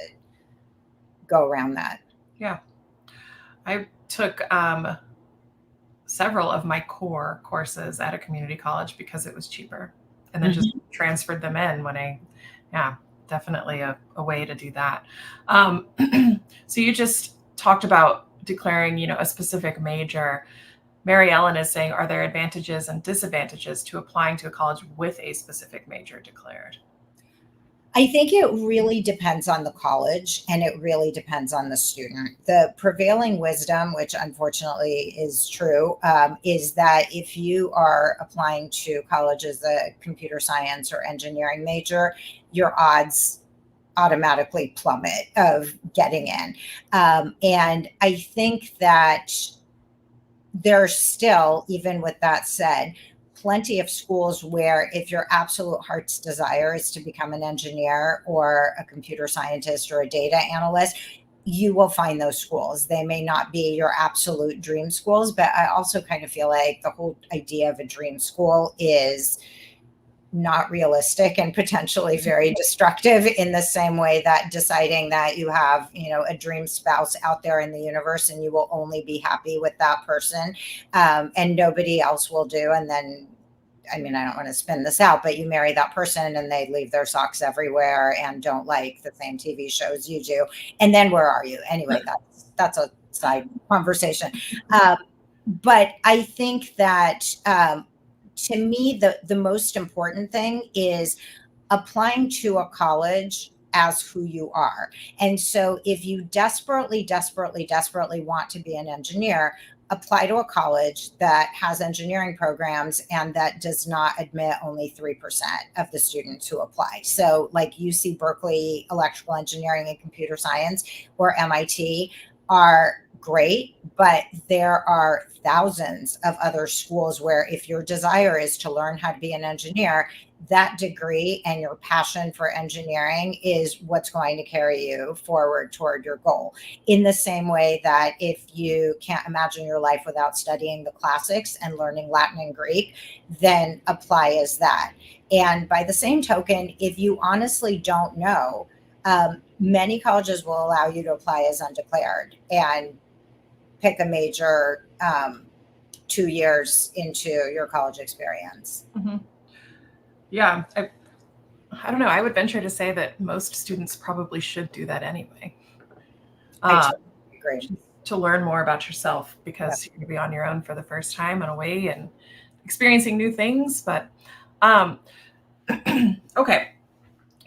go around that. Yeah. I took several of my core courses at a community college because it was cheaper, and then just transferred them in when definitely a way to do that. So you just talked about declaring, a specific major. Mary Ellen is saying, are there advantages and disadvantages to applying to a college with a specific major declared? I think it really depends on the college, and it really depends on the student. The prevailing wisdom, which unfortunately is true, is that if you are applying to college as a computer science or engineering major, your odds automatically plummet of getting in. And I think that there's still, even with that said, plenty of schools where if your absolute heart's desire is to become an engineer or a computer scientist or a data analyst, you will find those schools. They may not be your absolute dream schools, but I also kind of feel like the whole idea of a dream school is not realistic and potentially very destructive, in the same way that deciding that you have, a dream spouse out there in the universe and you will only be happy with that person, and nobody else will do. And then, I don't want to spin this out, but you marry that person and they leave their socks everywhere and don't like the same TV shows you do. And then where are you? Anyway, that's a side conversation. But I think that, to me, the most important thing is applying to a college as who you are. And so if you desperately, desperately, desperately want to be an engineer, apply to a college that has engineering programs and that does not admit only 3% of the students who apply. So like UC Berkeley, electrical engineering and computer science, or MIT, are great, but there are thousands of other schools where if your desire is to learn how to be an engineer, that degree and your passion for engineering is what's going to carry you forward toward your goal. In the same way that if you can't imagine your life without studying the classics and learning Latin and Greek, then apply as that. And by the same token, if you honestly don't know, many colleges will allow you to apply as undeclared and pick a major 2 years into your college experience. Mm-hmm. Yeah, I don't know. I would venture to say that most students probably should do that anyway. I totally agree. To learn more about yourself, because you're going to be on your own for the first time and away and experiencing new things. But okay,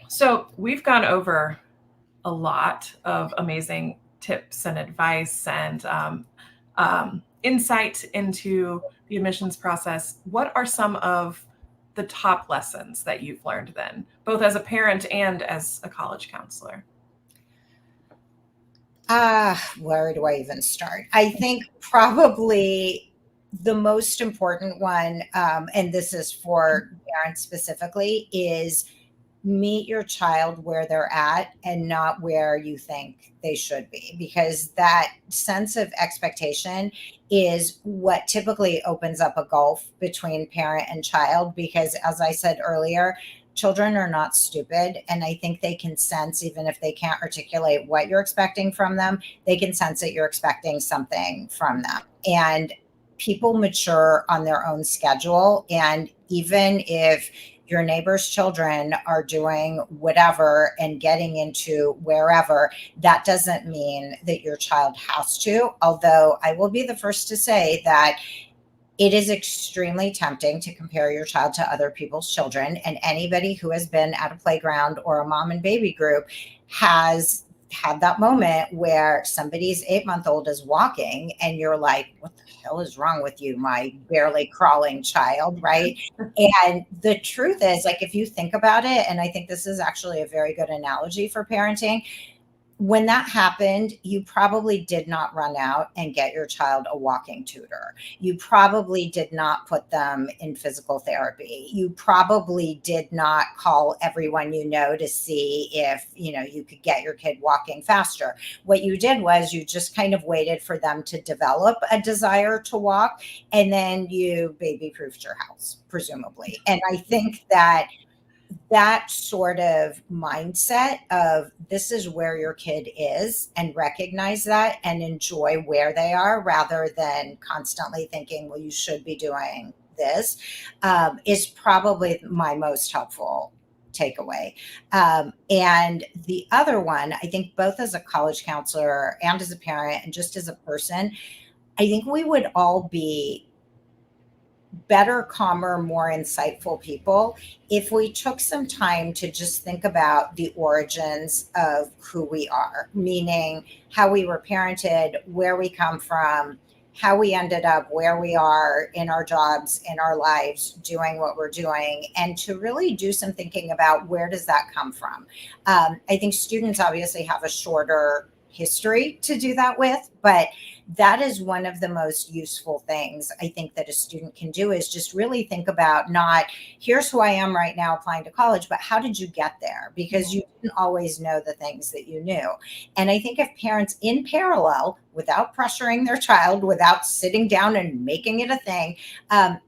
so we've gone over a lot of amazing tips and advice and insight into the admissions process. What are some of the top lessons that you've learned then, both as a parent and as a college counselor? Where do I even start? I think probably the most important one, and this is for parents specifically, is meet your child where they're at and not where you think they should be, because that sense of expectation is what typically opens up a gulf between parent and child. Because as I said earlier, children are not stupid, and I think they can sense, even if they can't articulate what you're expecting from them, they can sense that you're expecting something from them. And people mature on their own schedule, and even if your neighbor's children are doing whatever and getting into wherever, that doesn't mean that your child has to. Although I will be the first to say that it is extremely tempting to compare your child to other people's children. And anybody who has been at a playground or a mom and baby group has had that moment where somebody's 8-month-old is walking and you're like, what the hell is wrong with you, my barely crawling child, right? And the truth is, like, if you think about it, and I think this is actually a very good analogy for parenting, when that happened, you probably did not run out and get your child a walking tutor. You probably did not put them in physical therapy. You probably did not call everyone you know to see if, you could get your kid walking faster. What you did was you just kind of waited for them to develop a desire to walk, and then you baby-proofed your house, presumably. And I think that sort of mindset of this is where your kid is, and recognize that and enjoy where they are, rather than constantly thinking, well, you should be doing this, is probably my most helpful takeaway. And the other one, I think, both as a college counselor and as a parent and just as a person, I think we would all be better, calmer, more insightful people if we took some time to just think about the origins of who we are, meaning how we were parented, where we come from, how we ended up where we are in our jobs, in our lives, doing what we're doing, and to really do some thinking about where does that come from. I think students obviously have a shorter history to do that with, but that is one of the most useful things I think that a student can do, is just really think about, not here's who I am right now applying to college, but how did you get there? Because you didn't always know the things that you knew. And I think if parents, in parallel, without pressuring their child, without sitting down and making it a thing,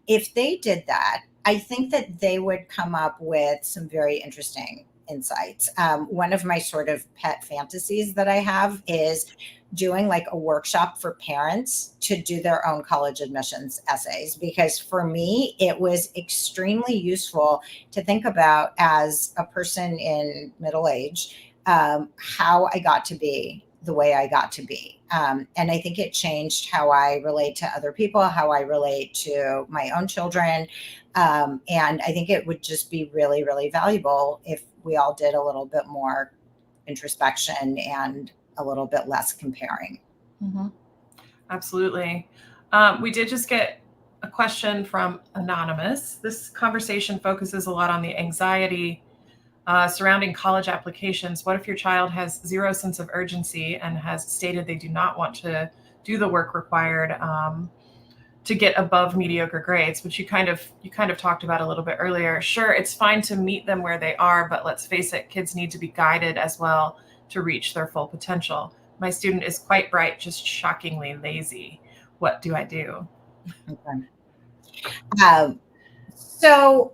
if they did that, I think that they would come up with some very interesting insights. One of my sort of pet fantasies that I have is doing like a workshop for parents to do their own college admissions essays, because for me, it was extremely useful to think about, as a person in middle age, how I got to be the way I got to be. And I think it changed how I relate to other people, how I relate to my own children. And I think it would just be really, really valuable if we all did a little bit more introspection and a little bit less comparing. Mm-hmm. Absolutely. We did just get a question from Anonymous. This conversation focuses a lot on the anxiety Surrounding college applications, what if your child has zero sense of urgency and has stated they do not want to do the work required to get above mediocre grades, which you kind of talked about a little bit earlier. Sure, it's fine to meet them where they are, but let's face it, kids need to be guided as well to reach their full potential. My student is quite bright, just shockingly lazy. What do I do? Okay. So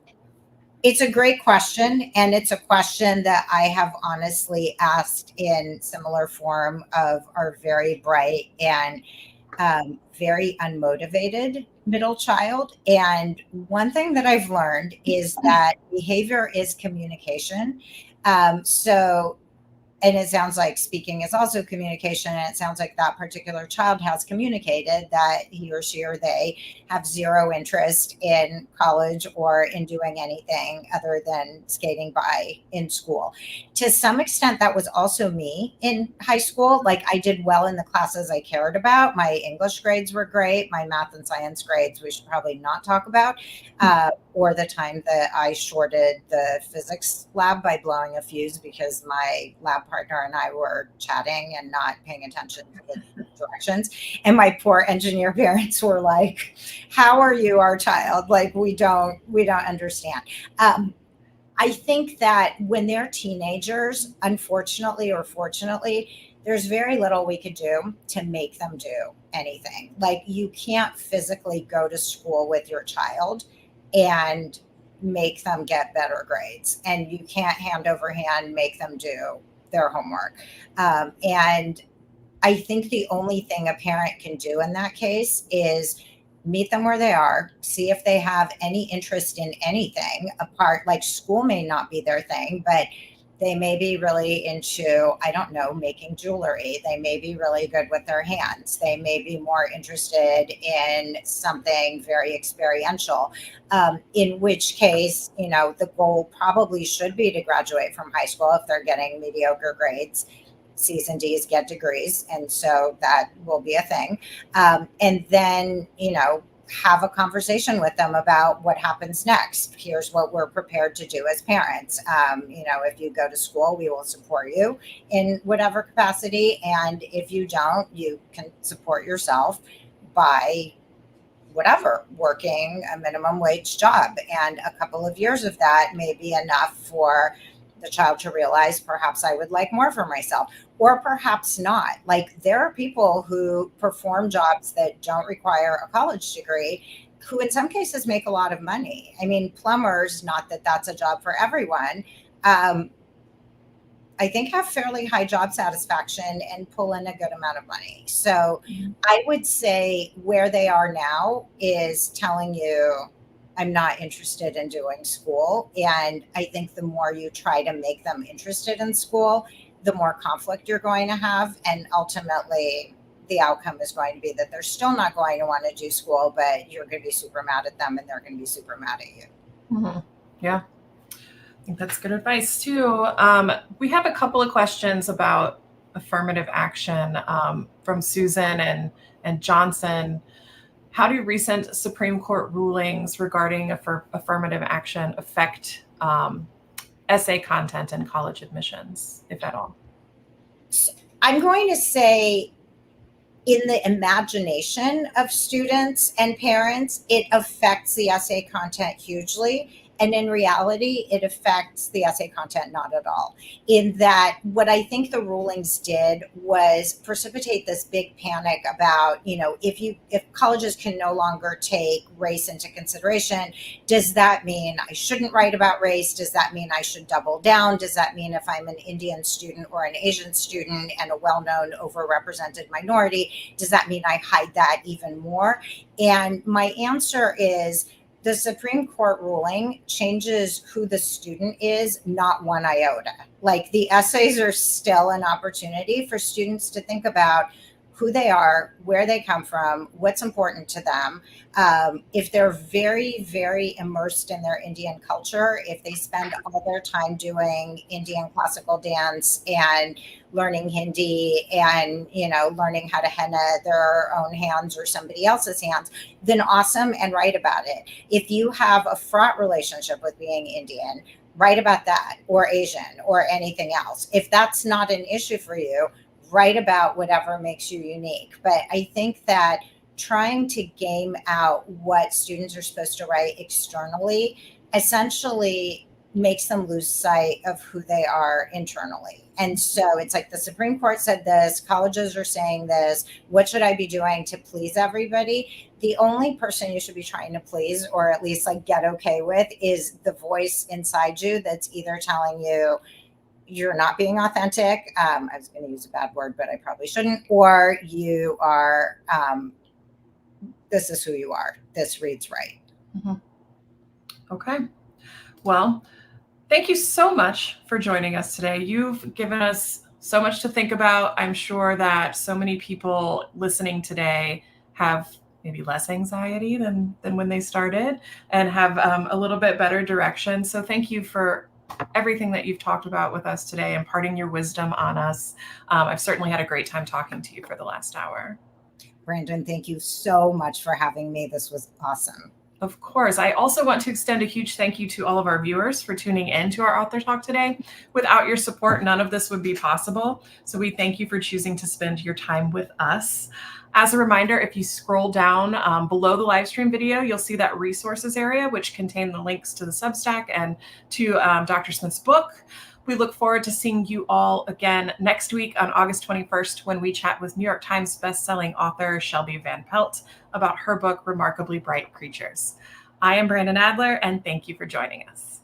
it's a great question, and it's a question that I have honestly asked in similar form of our very bright and very unmotivated middle child. And one thing that I've learned is that behavior is communication. So and it sounds like speaking is also communication, and it sounds like that particular child has communicated that he or she or they have zero interest in college or in doing anything other than skating by in school. To some extent, that was also me in high school. Like, I did well in the classes I cared about. My English grades were great. My math and science grades we should probably not talk about, or the time that I shorted the physics lab by blowing a fuse because my lab partner and I were chatting and not paying attention to the directions. And my poor engineer parents were like, "How are you, our child? Like, we don't understand." I think that when they're teenagers, unfortunately or fortunately, there's very little we could do to make them do anything. Like, you can't physically go to school with your child and make them get better grades, and you can't hand over hand make them do their homework. And I think the only thing a parent can do in that case is meet them where they are, see if they have any interest in anything apart. Like, school may not be their thing, but they may be really into, I don't know, making jewelry. They may be really good with their hands. They may be more interested in something very experiential, in which case, the goal probably should be to graduate from high school if they're getting mediocre grades. C's and D's get degrees, and so that will be a thing. And then, have a conversation with them about what happens next. Here's what we're prepared to do as parents. If you go to school, we will support you in whatever capacity. And if you don't, you can support yourself by whatever, working a minimum wage job. And a couple of years of that may be enough for the child to realize, perhaps I would like more for myself, or perhaps not. Like, there are people who perform jobs that don't require a college degree who in some cases make a lot of money. I mean, plumbers, not that that's a job for everyone, I think have fairly high job satisfaction and pull in a good amount of money. So I would say where they are now is telling you, I'm not interested in doing school. And I think the more you try to make them interested in school, the more conflict you're going to have. And ultimately, the outcome is going to be that they're still not going to want to do school, but you're going to be super mad at them and they're going to be super mad at you. Mm-hmm. Yeah. I think that's good advice too. We have a couple of questions about affirmative action from Susan and Johnson. How do recent Supreme Court rulings regarding affirmative action affect essay content and college admissions, if at all? I'm going to say, in the imagination of students and parents, it affects the essay content hugely. And in reality, it affects the essay content not at all. In that, what I think the rulings did was precipitate this big panic about, if colleges can no longer take race into consideration, does that mean I shouldn't write about race? Does that mean I should double down? Does that mean if I'm an Indian student or an Asian student and a well-known overrepresented minority, does that mean I hide that even more? And my answer is, the Supreme Court ruling changes who the student is, not one iota. Like, the essays are still an opportunity for students to think about who they are, where they come from, what's important to them. If they're very, very immersed in their Indian culture, if they spend all their time doing Indian classical dance and learning Hindi and, learning how to henna their own hands or somebody else's hands, then awesome, and write about it. If you have a fraught relationship with being Indian, write about that, or Asian, or anything else. If that's not an issue for you, write about whatever makes you unique. But I think that trying to game out what students are supposed to write externally essentially makes them lose sight of who they are internally. And so it's like the Supreme Court said this, colleges are saying this. What should I be doing to please everybody? The only person you should be trying to please, or at least like get okay with, is the voice inside you that's either telling you you're not being authentic. I was going to use a bad word, but I probably shouldn't. Or you are, this is who you are. This reads right. Mm-hmm. Okay. Well, thank you so much for joining us today. You've given us so much to think about. I'm sure that so many people listening today have maybe less anxiety than when they started, and have a little bit better direction. So thank you for everything that you've talked about with us today, imparting your wisdom on us. I've certainly had a great time talking to you for the last hour. Brandon, thank you so much for having me. This was awesome. Of course. I also want to extend a huge thank you to all of our viewers for tuning in to our author talk today. Without your support, none of this would be possible. So we thank you for choosing to spend your time with us. As a reminder, if you scroll down below the live stream video, you'll see that resources area, which contain the links to the Substack and to Dr. Smith's book. We look forward to seeing you all again next week on August 21st, when we chat with New York Times bestselling author Shelby Van Pelt about her book, Remarkably Bright Creatures. I am Brandon Adler, and thank you for joining us.